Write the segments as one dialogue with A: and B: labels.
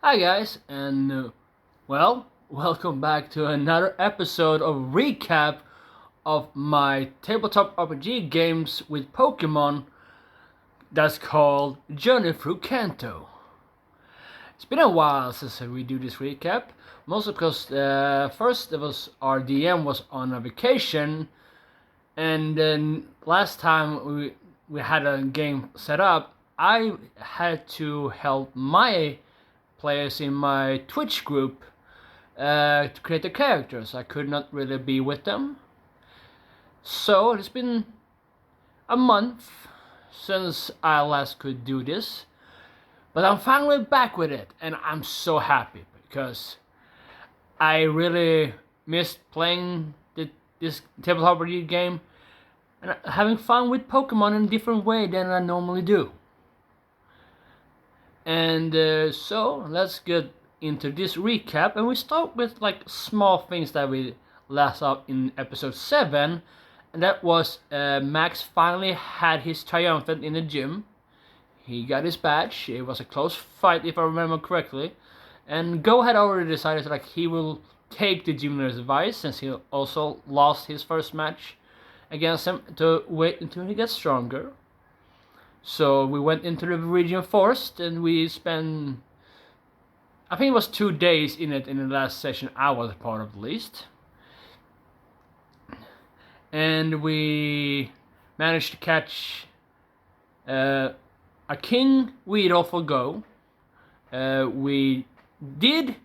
A: Hi guys, and welcome back to another episode of recap of my tabletop RPG games with Pokemon that's called Journey Through Kanto. It's been a while since we do this recap, mostly because first it was our DM was on a vacation, and then last time we had a game set up, I had to help my players in my Twitch group to create the characters. I could not really be with them. So it's been a month since I last could do this. But I'm finally back with it, and I'm so happy because I really missed playing this tabletop RPG game and having fun with Pokemon in a different way than I normally do. And so let's get into this recap, and we start with like small things that we left up in episode 7, and that was Max finally had his triumphant in the gym. He got his badge. It was a close fight if I remember correctly, and Go had already decided like he will take the gym leader's advice since he also lost his first match against him to wait until he gets stronger. So we went into the region forest and we spent, I think it was 2 days in it in the last session I was a part of at least. And we managed to catch a King Weedle for Go. We did,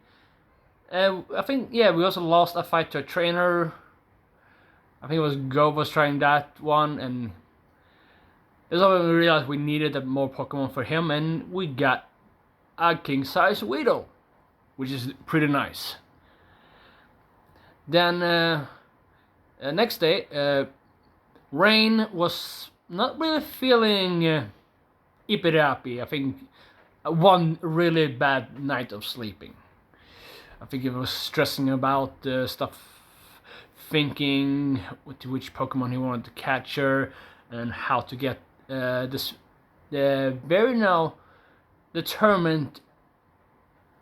A: I think, we also lost a fight to a trainer. I think it was Go was trying that one, and that's when we realized we needed more Pokemon for him, and we got a king-size Weedle, which is pretty nice. Then next day, Rain was not really feeling ep8. I think one really bad night of sleeping. I think he was stressing about stuff, thinking to which Pokemon he wanted to capture and how to get the very now determined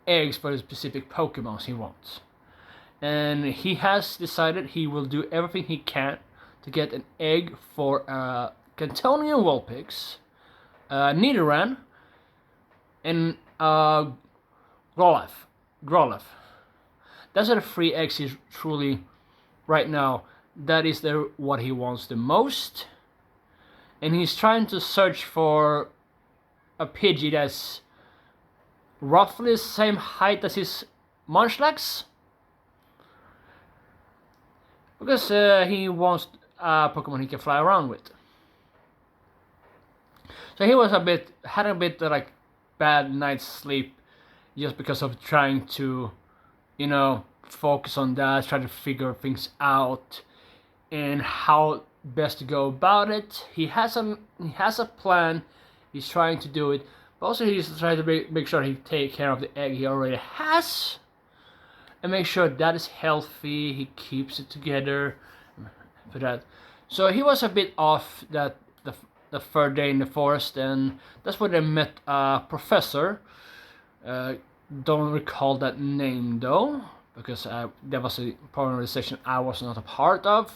A: eggs for the specific Pokemon he wants. And he has decided he will do everything he can to get an egg for Cantonian Vulpix, Nidoran, and Growlithe. Those are the 3 eggs he's truly, right now, that is what he wants the most. And he's trying to search for a Pidgey that's roughly the same height as his Munchlax, because he wants a Pokemon he can fly around with. So he was had a bit like bad night's sleep just because of trying to, focus on that, try to figure things out and how best to go about it. He has a plan. He's trying to do it, but also he's trying to make sure he take care of the egg he already has, and make sure that is healthy. He keeps it together for that. So he was a bit off that the 3rd day in the forest, and that's where they met a professor. Don't recall that name though, because that was a part of the session I was not a part of.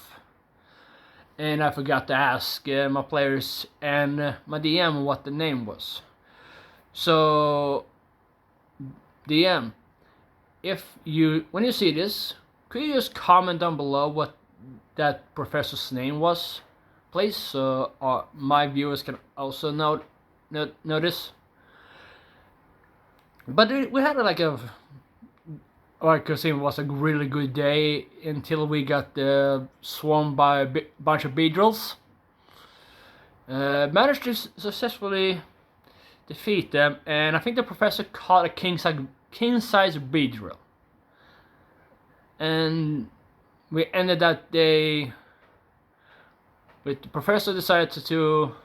A: And I forgot to ask my players and my DM what the name was. So, DM, when you see this, could you just comment down below what that professor's name was, please, so my viewers can also notice. But we had I could say it was a really good day until we got swarmed by a bunch of Beedrills. Managed to successfully defeat them, and I think the professor caught a king-size Beedrill. And we ended that day with the professor decided to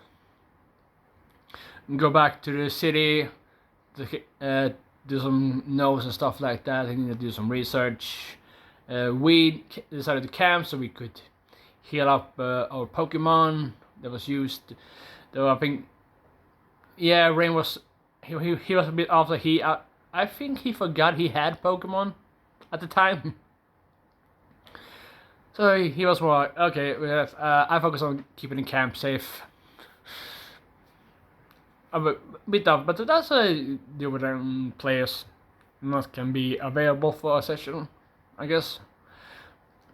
A: go back to the city to do some notes and stuff like that. I need to do some research. We decided to camp so we could heal up our Pokemon that was used. Though I think, Rain was he was a bit off. He I think he forgot he had Pokemon at the time. So he was more like, okay, I focus on keeping the camp safe. A bit tough, but that's a deal with players not can be available for a session, I guess.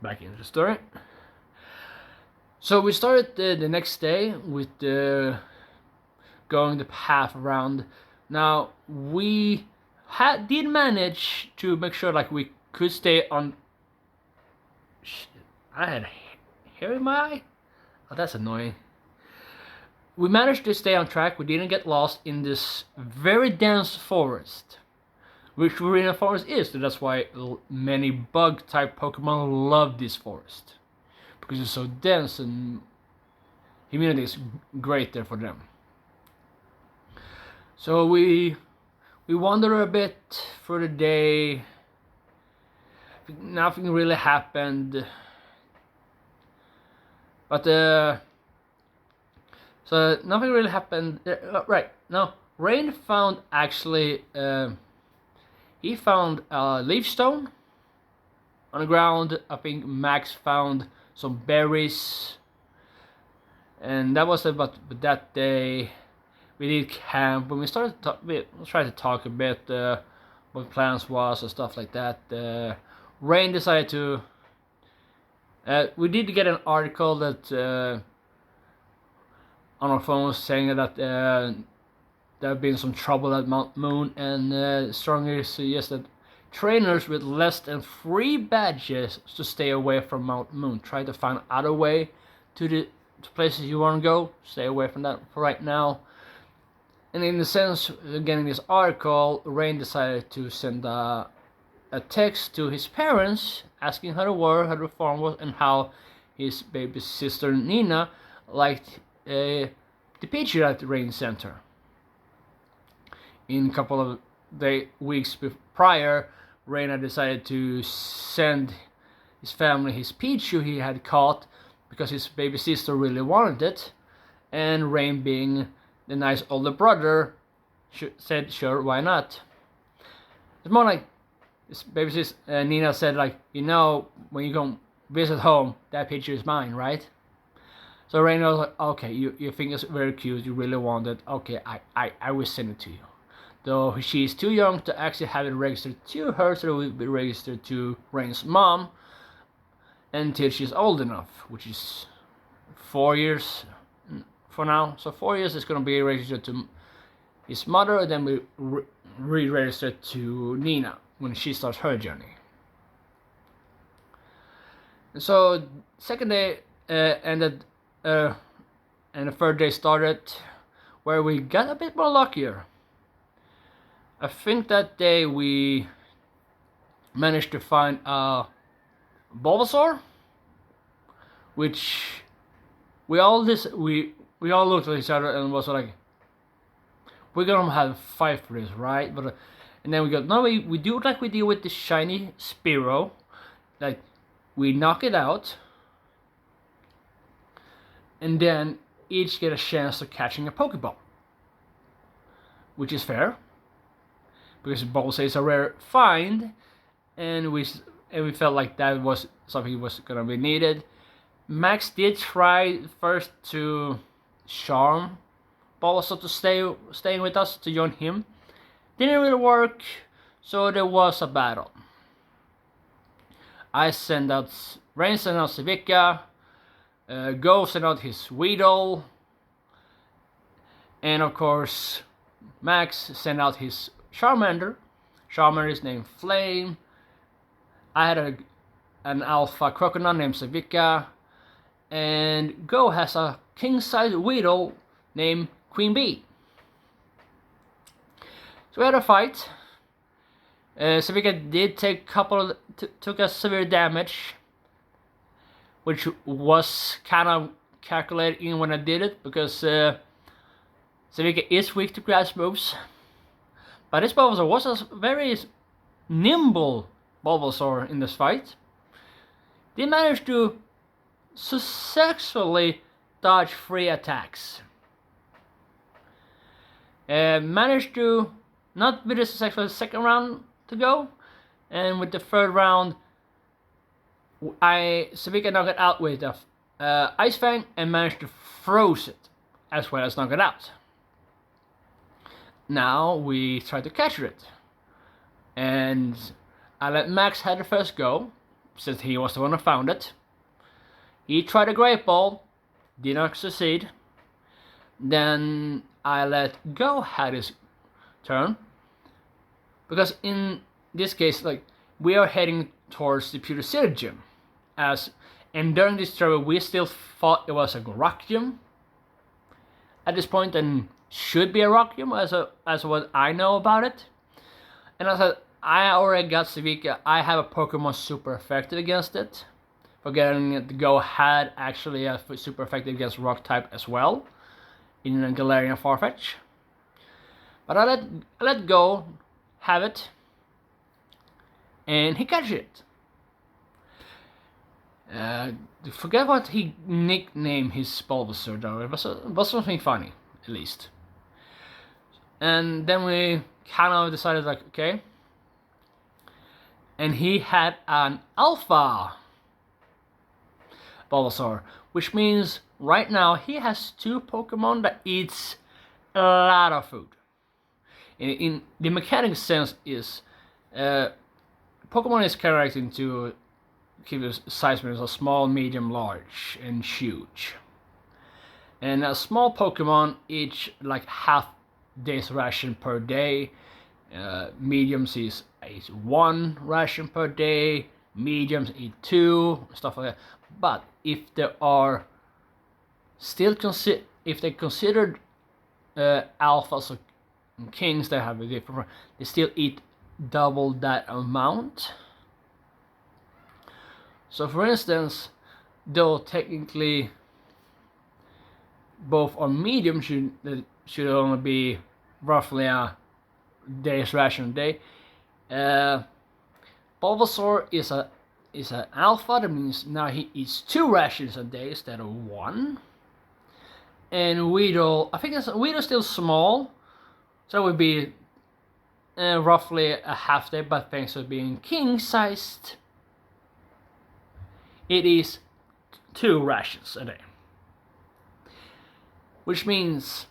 A: Back into the story. So we started the next day with going the path around. Now we did manage to make sure like we could stay on. I had hair in my eye. Oh, that's annoying. We managed to stay on track. We didn't get lost in this very dense forest, which Arena Forest is. So that's why many bug-type Pokemon love this forest, because it's so dense and immunity is great there for them. So we wandered a bit for the day. Nothing really happened, but so nothing really happened. Right now, Rain found actually he found a leaf stone on the ground. I think Max found some berries, and that was about that day. We did camp. When we started, we tried to talk a bit what plans was and stuff like that. Rain decided to. We did get an article that on our phones saying that there have been some trouble at Mount Moon, and strongly suggested trainers with less than 3 badges to stay away from Mount Moon. Try to find other way to the places you want to go. Stay away from that for right now. And in the sense of getting this article, Rain decided to send a text to his parents asking how the farm was, and how his baby sister Nina liked the picture at the Rain Center. In a couple of weeks prior, Rain had decided to send his family his Pichu he had caught because his baby sister really wanted it, and Rain, being the nice older brother, said sure, why not. It's more like his baby sister Nina said, like, you know, when you go visit home, that picture is mine, right? So Rain was like, okay, you think it's very cute, you really want it, okay, I will send it to you. Though she's too young to actually have it registered to her, so it will be registered to Rain's mom until she's old enough, which is 4 years for now. So 4 years is going to be registered to his mother, and then we re-registered to Nina when she starts her journey. And so second day ended, and the third day started, where we got a bit more luckier. I think that day we managed to find a Bulbasaur, which we all looked at each other and was like, we're gonna have a fight for this, right? But and then we go, no, we do it like we do with the shiny Spearow, like we knock it out, and then each get a chance of catching a Pokeball, which is fair, because Bulbasaur is a rare find, and we felt like that was something was gonna be needed. Max did try first to charm Bulbasaur to stay with us, to join him. Didn't really work, so there was a battle. Rain sent out Civica, Go sent out his Weedle, and of course Max sent out his Charmander. Charmander is named Flame. I had an alpha Crocodile named Civica, and Go has a king-size Weedle named Queen Bee. So we had a fight. Civica did take took a severe damage, which was kind of calculated in when I did it, because Civica is weak to grass moves. But this Bulbasaur was a very nimble Bulbasaur in this fight. They managed to successfully dodge 3 attacks. Managed to not with the successful second round to go, and with the third round, Savika knocked it out with a Ice Fang and managed to froze it, as well as knock it out. Now we try to capture it, and I let Max have the first go, since he was the one who found it. He tried a Great Ball, did not succeed. Then I let Go have his turn, because in this case, like, we are heading towards the Pewter City Gym, and during this travel we still thought it was a rock gym at this point, and should be a rock gym as what I know about it. And I said, I already got Savika. I have a Pokemon super effective against it. Forgetting that Go had actually a super effective against rock type as well, in Galarian Farfetch. But I let Go have it, and he catches it. Forget what he nicknamed his Bulbasaur though. It was something funny, at least. And then we kind of decided, like, okay. And he had an Alpha Bulbasaur, which means right now he has 2 Pokemon that eats a lot of food. In the mechanic sense is, Pokemon is characterized into size of small, medium, large, and huge. And a small Pokemon each like half day's ration per day. Mediums eat 1 ration per day. Mediums eat 2, stuff like that. But if they are still if they considered alphas or kings, they have a different. They still eat double that amount. So, for instance, though technically both are medium, should only be roughly a day's ration a day. Bulbasaur is an alpha. That means now he eats 2 rations a day instead of 1. And Weedle, I think Weedle's still small, so it would be roughly a half day. But thanks to being king-sized, it is 2 rations a day. Which means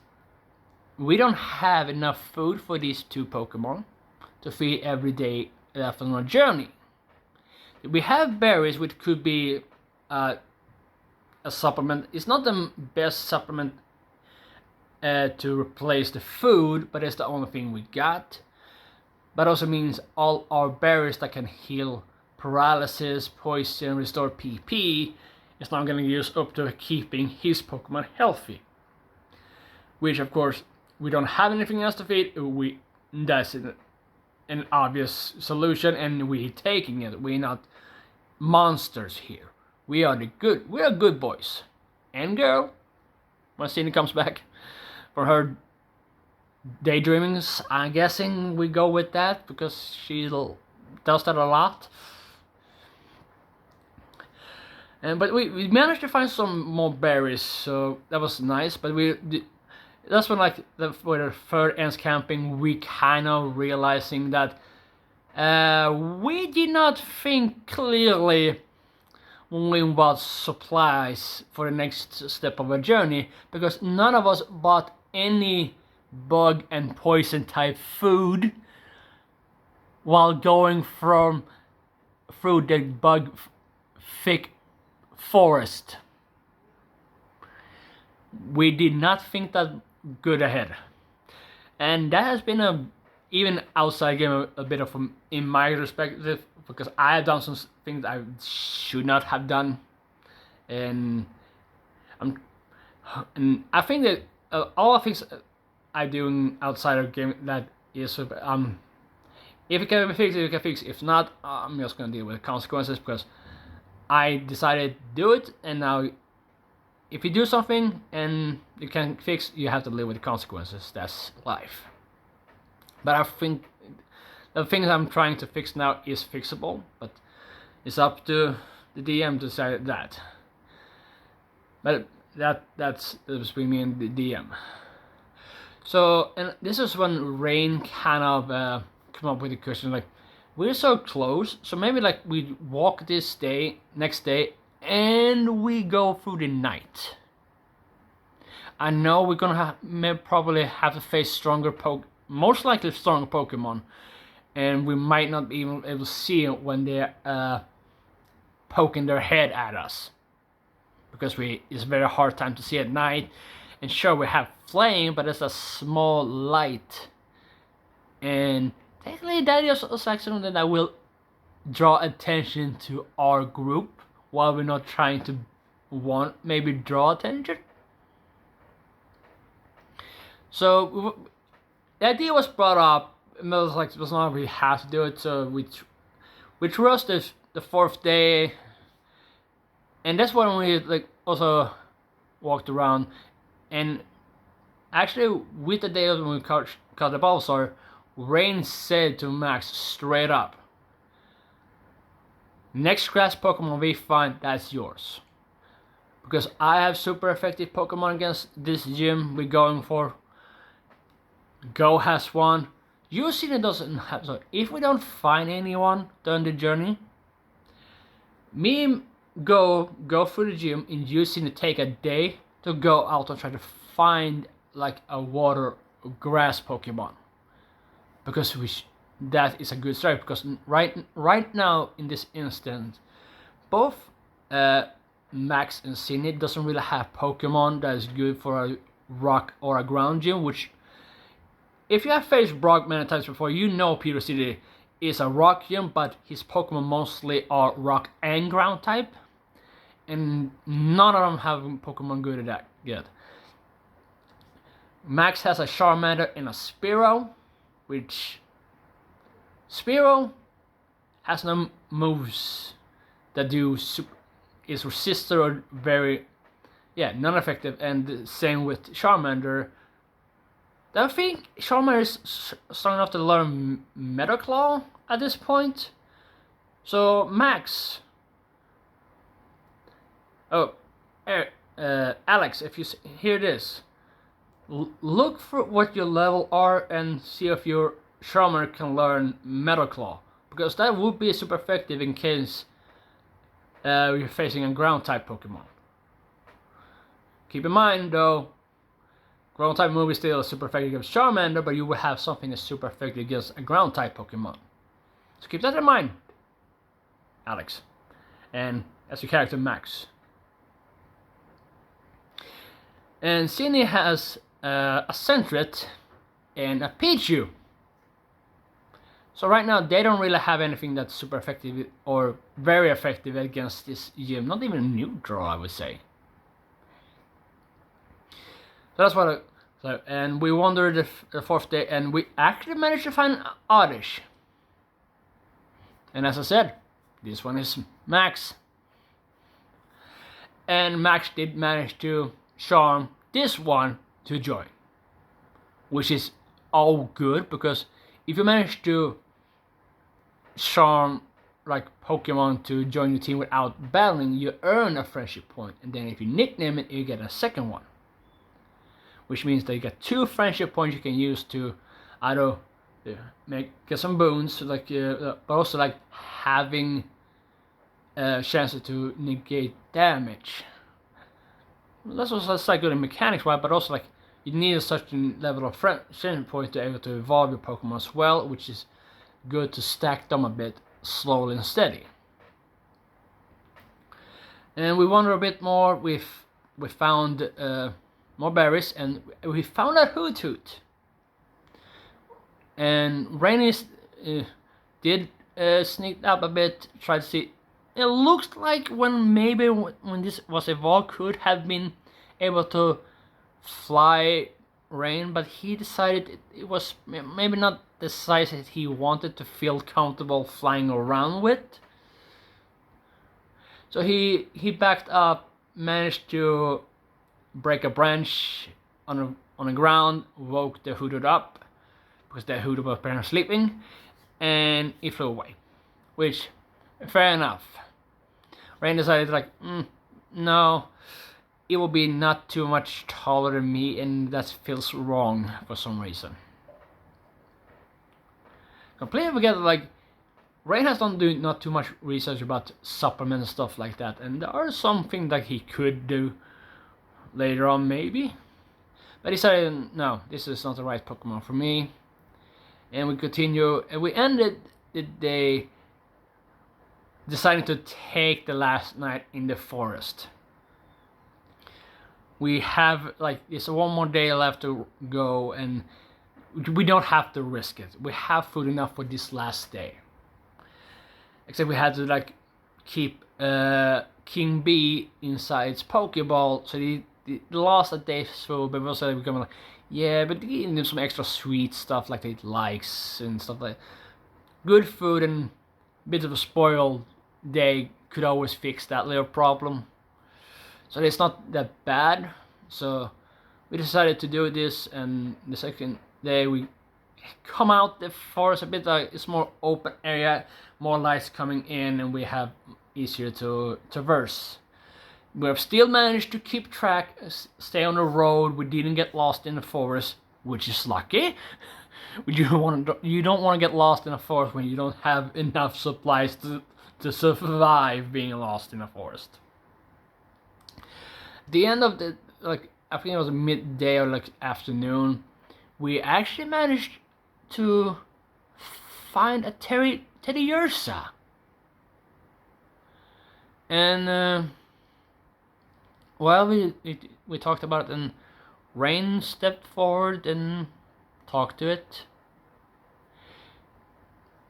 A: we don't have enough food for these 2 Pokemon to feed every day after our journey. We have berries, which could be a supplement. It's not the best supplement to replace the food, but it's the only thing we got. But also means all our berries that can heal paralysis, poison, restore PP is now going to use up to keeping his Pokemon healthy. Which, of course, we don't have anything else to feed. That's an obvious solution, and we're taking it. We're not monsters here. We are good boys and girl. When Cindy comes back for her daydreamings, I'm guessing we go with that because she does that a lot. But we managed to find some more berries, so that was nice. But that's when, like, for the third ends camping, we kind of realizing that we did not think clearly when we bought supplies for the next step of our journey, because none of us bought any bug and poison type food while going through the bug thick forest. We did not think that good ahead, and that has been even outside game a bit of in my perspective, because I have done some things I should not have done, and I think that all the things I do outside of game, that is if it can be fixed, it can fix. If not, I'm just gonna deal with the consequences, because I decided to do it, and now if you do something and you can't fix, you have to live with the consequences. That's life. But I think the things I'm trying to fix now is fixable, but it's up to the DM to decide that. But that's between me and the DM. So, and this is when Rain kind of come up with the question like, we're so close, so maybe like we walk this day, next day, and we go through the night. I know we're gonna probably have to face stronger most likely stronger Pokemon, and we might not be able to see it when they're poking their head at us, because it's a very hard time to see at night. And sure, we have flame, but it's a small light, and technically that is also something that will draw attention to our group while we're not trying to maybe draw attention. So the idea was brought up, and it was like, it was not really how to do it, so we chose the fourth day, and that's when we like also walked around. And actually, with the day when we caught the Bulbasaur, Rain said to Max straight up, next grass Pokemon we find, that's yours. Because I have super effective Pokemon against this gym we're going for. Go has one. Yucine doesn't have, so if we don't find anyone during the journey, me go through the gym and Yucine take a day to go out and try to find like a water grass Pokemon, because that is a good start. Because right now in this instance, both Max and Cindy doesn't really have Pokemon that is good for a rock or a ground gym. Which, if you have faced Brock many times before, you know Peter City is a rock gym, but his Pokemon mostly are rock and ground type, and none of them have Pokemon good at that yet. Max has a Charmander and a Spearow, which Spearow has no moves that do is resistor or very non-effective, and the same with Charmander. I think Charmander is strong enough to learn Metal Claw at this point. So Max, Alex, if you hear this, look for what your level are and see if your Charmander can learn Metal Claw, because that would be super effective in case you're facing a ground type Pokemon. Keep in mind though, ground type move is still super effective against Charmander, but you will have something that's super effective against a ground type Pokemon. So keep that in mind, Alex, and as your character Max. And Cindy has a Sentret and a Pichu. So right now they don't really have anything that's super effective or very effective against this gym. Not even neutral, I would say. So that's what. And we wandered the fourth day, and we actually managed to find Oddish. And as I said, this one is Max. And Max did manage to charm this one to join, which is all good, because if you manage to charm like Pokemon to join your team without battling, you earn a friendship point, and then if you nickname it, you get a second one, which means that you get 2 friendship points you can use to either get some boons, like but also like having chances to negate damage. That's also like good in mechanics, right? But also like you need a certain level of friendship point to be able to evolve your Pokemon as well, which is good to stack them a bit slowly and steady. And we wander a bit more. We found more berries, and we found a Hoot. And Rainy did sneak up a bit, try to see. It looks like when this was evolved, could have been able to fly Rain, but he decided it was maybe not the size that he wanted to feel comfortable flying around with. So he backed up, managed to break a branch on the ground, woke the Hoodoo up, because the Hoodoo was apparently sleeping, and he flew away. Which, fair enough. Rain decided like, no, it will be not too much taller than me, and that feels wrong for some reason. Completely forget that, like, Rain has done not too much research about supplements and stuff like that, and there are something that he could do later on maybe. But he decided, no, this is not the right Pokemon for me. And we continue, and we ended the day deciding to take the last night in the forest. We have, like, it's one more day left to go, and we don't have to risk it. We have food enough for this last day. Except we had to, like, keep King Bee inside its Pokeball, so he lost a day's food, but we also become like, yeah, but eating them some extra sweet stuff like it likes and stuff like that. Good food and a bit of a spoiled day could always fix that little problem. So it's not that bad. So we decided to do this, and the second day we come out the forest a bit, like it's more open area, more lights coming in, and we have easier to traverse. We have still managed to keep track, stay on the road. We didn't get lost in the forest, which is lucky. You don't want to get lost in a forest when you don't have enough supplies to survive being lost in a forest. The end of the, like, I think it was midday or like afternoon, we actually managed to find a Teddiursa. And well, we talked about it, and Rain stepped forward and talked to it.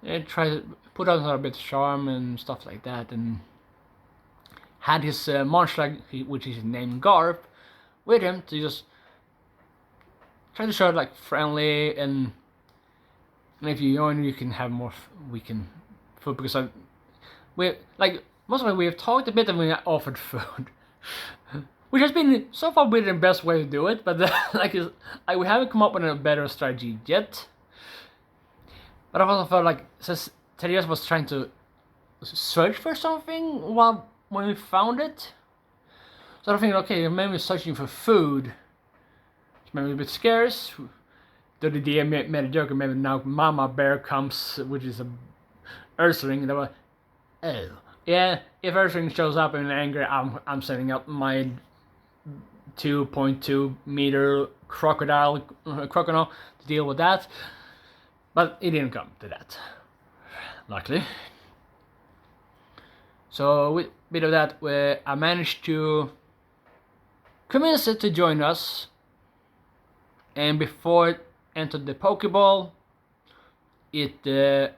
A: And tried to put on a bit of charm and stuff like that, and had his monster, which is named Garp, with him to just try to show it like friendly, and if you join, you can have more. We can food because we like most of it. We have talked a bit and we offered food, which has been so far been the best way to do it. But like we haven't come up with a better strategy yet. But I also felt like since Teddiursa was trying to search for something when we found it, so I'm thinking, okay, maybe we're searching for food. It's maybe a bit scarce. The DM made a joke, and maybe now Mama Bear comes, which is a Ursaring, and they were, oh yeah, if Ursaring shows up in anger, I'm setting up my 2.2 meter crocodile to deal with that. But it didn't come to that, luckily. So with a bit of that, I managed to convince it to join us. And before it entered the Pokeball, it kind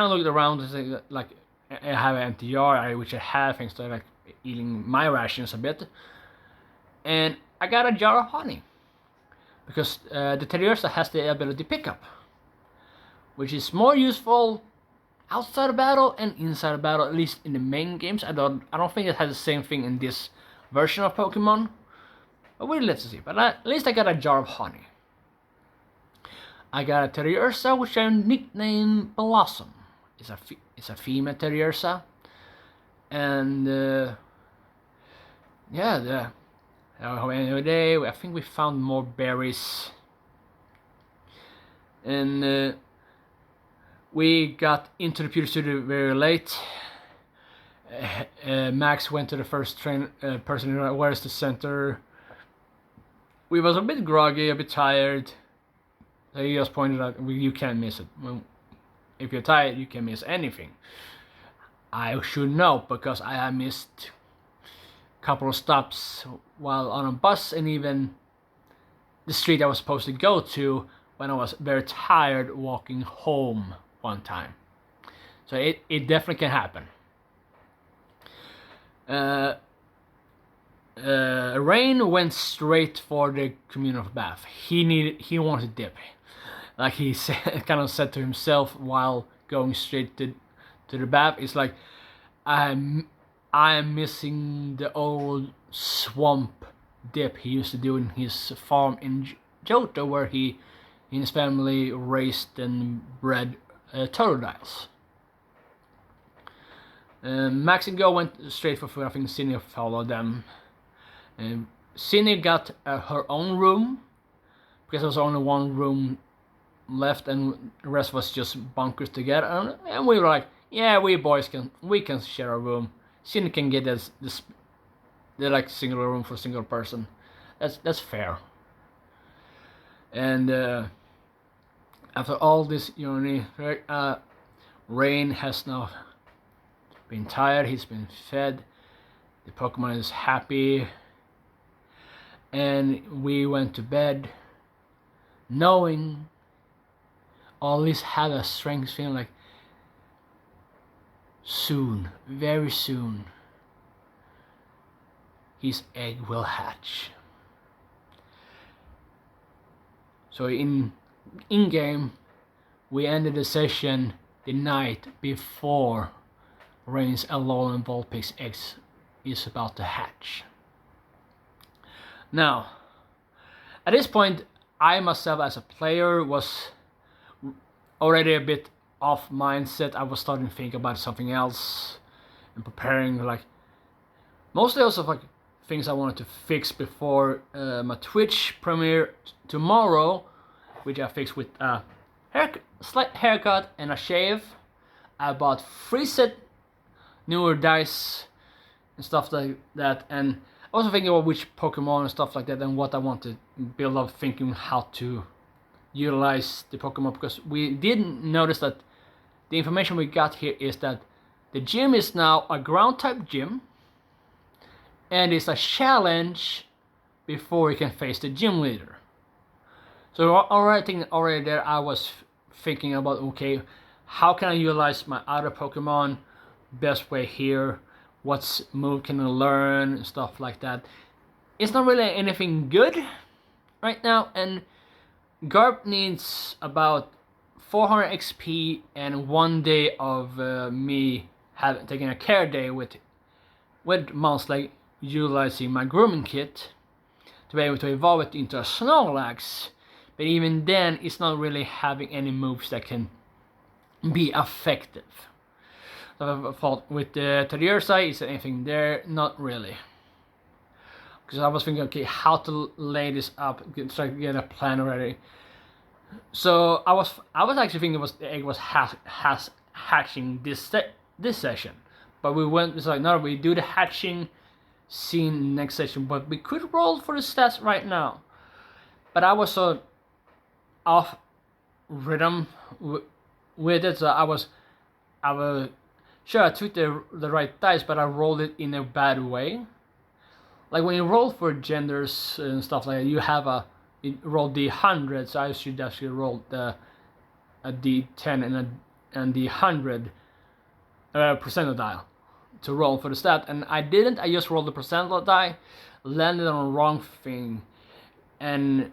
A: of looked around and said, like, I have an empty yard, which I have thanks to like eating my rations a bit. And I got a jar of honey, because the Teddiursa has the ability to pick up, which is more useful outside of battle and inside of battle, at least in the main games. I don't think it has the same thing in this version of Pokemon, but let's see. But at least I got a jar of honey. I got a Teddiursa, which I nicknamed Blossom. It's a female Teddiursa, and yeah, another day I think we found more berries, and we got into the Pewter Studio very late. Max went to the first person in Where's the Center. We was a bit groggy, a bit tired. So he just pointed out, you can't miss it. Well, if you're tired, you can miss anything. I should know, because I have missed a couple of stops while on a bus, and even the street I was supposed to go to when I was very tired walking home one time. So it definitely can happen. Rain went straight for the communal bath. He wanted to dip, like he kind of said to himself while going straight to the bath. It's like, I am missing the old swamp dip he used to do in his farm in Johto, where he and his family raised and bred totodiles. Max and Go went straight for food. I think Senior followed them. And Cindy got her own room because there was only one room left, and the rest was just bunkers together. And we were like, yeah, we boys can share a room. Cindy can get this the like single room for a single person. That's fair. And after all this journey, Rain has now been tired. He's been fed. The Pokemon is happy, and we went to bed, knowing, or at least had a strange feeling like soon, very soon, his egg will hatch. So in game, we ended the session the night before Rain's Alolan Vulpix egg is about to hatch. Now, at this point, I myself as a player was already a bit off mindset. I was starting to think about something else and preparing, like, mostly also like things I wanted to fix before my Twitch premiere tomorrow, which I fixed with a slight haircut and a shave. I bought 3 set newer dice and stuff like that, and also thinking about which Pokemon and stuff like that and what I want to build up, thinking how to utilize the Pokemon, because we didn't notice that the information we got here is that the gym is now a ground type gym, and it's a challenge before you can face the gym leader. So already there I was thinking about, okay, how can I utilize my other Pokemon best way here, what's move can I learn and stuff like that. It's not really anything good right now, and Garp needs about 400 XP and 1 day of me taking a care day with Monsley, utilizing my grooming kit to be able to evolve it into a Snorlax. But even then, it's not really having any moves that can be effective. So I thought with the Teddiursa, is there anything there? Not really. Because I was thinking, okay, how to lay this up, try to get a plan already. So I was actually thinking the egg was hatching this session, but we went. It's like, no, we do the hatching scene next session, but we could roll for the stats right now. But I was so off rhythm with it, so I was sure I took the right dice, but I rolled it in a bad way. Like when you roll for genders and stuff like that, you have you roll D100, so I should actually roll a D10 and the 100 percentile to roll for the stat, and I didn't. I just rolled the percentile die, landed on the wrong thing, and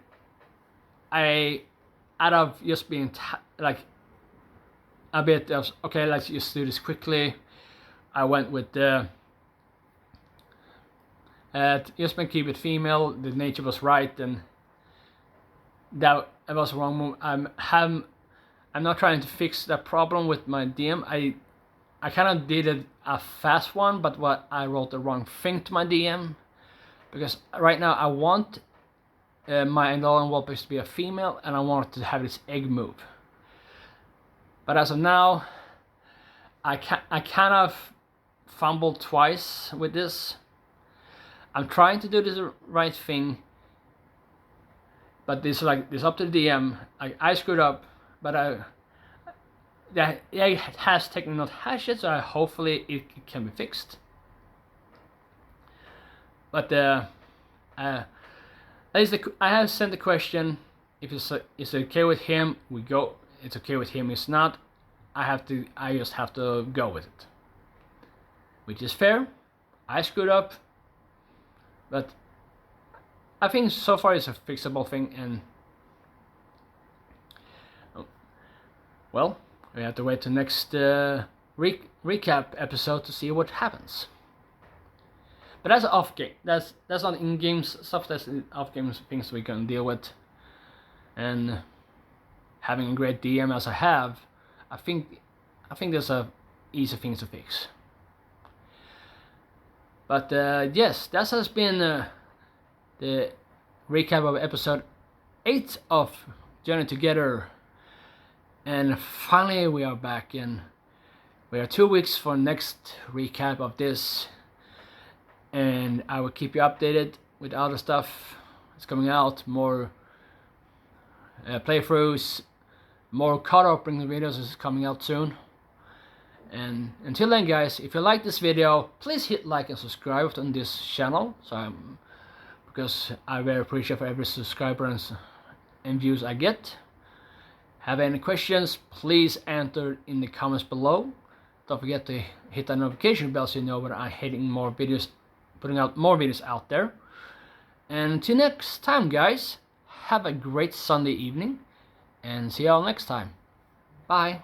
A: I, out of just being like a bit of, okay, let's just do this quickly, I went with the just keep it female. The nature was right, and that was a wrong move. I'm not trying to fix that problem with my DM. I kind of did a fast one, but I wrote the wrong thing to my DM, because right now I want my Alolan Vulpix to be a female, and I want it to have this egg move. But as of now, I kind of fumbled twice with this. I'm trying to do the right thing, but this up to the DM. I screwed up, but the egg has technically not hatched yet, so hopefully it can be fixed. But at least I have sent the question. If it's okay with him, we go. It's okay with him. It's not, I just have to go with it, which is fair. I screwed up, but I think so far it's a fixable thing, and well, we have to wait till next recap episode to see what happens. But that's off game. That's not in game stuff. That's off game things we can deal with. And having a great DM as I have, I think there's a easy things to fix. But yes, that has been the recap of episode 8 of Journey Together. And finally we are back, and we are 2 weeks for next recap of this, and I will keep you updated with other stuff that's coming out, more playthroughs, more card opening videos is coming out soon. And until then guys, if you like this video, please hit like and subscribe on this channel, because I very appreciate for every subscriber and views I get. Have any questions, please enter in the comments below. Don't forget to hit that notification bell so you know when I'm putting out more videos out there. And until next time guys, have a great Sunday evening, and see y'all next time. Bye.